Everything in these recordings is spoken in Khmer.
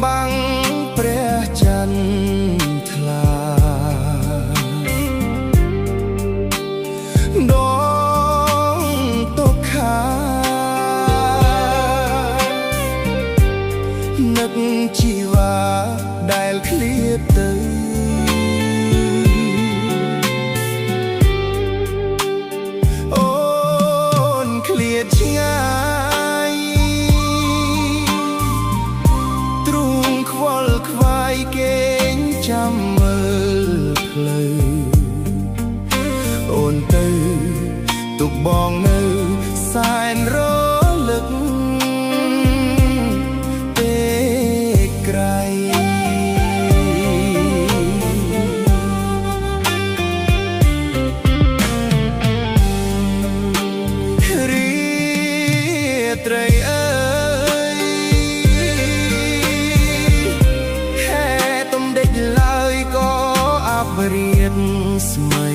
បាំងព្រះច័ន្ទថ្លាដងទុក្ខានឹកជីវ៉ាដែលឃ្លាតទៅអូនឃ្លាតឆ្ងាយខ្វល់ខ្វាយគេងចាំមើលផ្លូវអូនទៅទុកបងនៅសែនរលឹកពេលក្រៃរីត្រីរៀនស្មី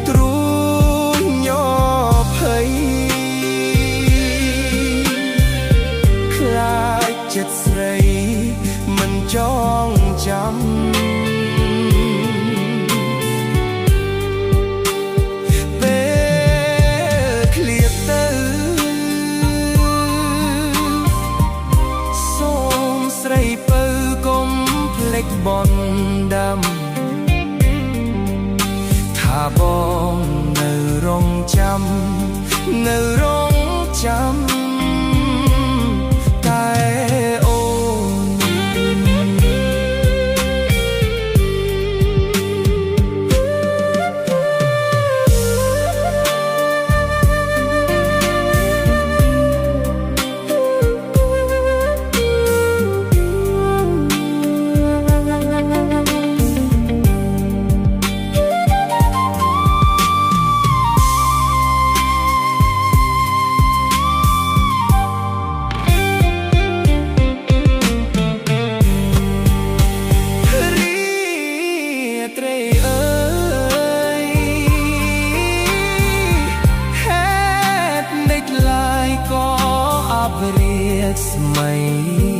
ទ្រូងញភ័យខ្លាចចិត្តស្រីមិនចងចាំពេលឃ្លាតទៅសូមស្រីបើបនដាំថាបងនៅរងចាំនៅរងចាំតែអូរៀបស្មី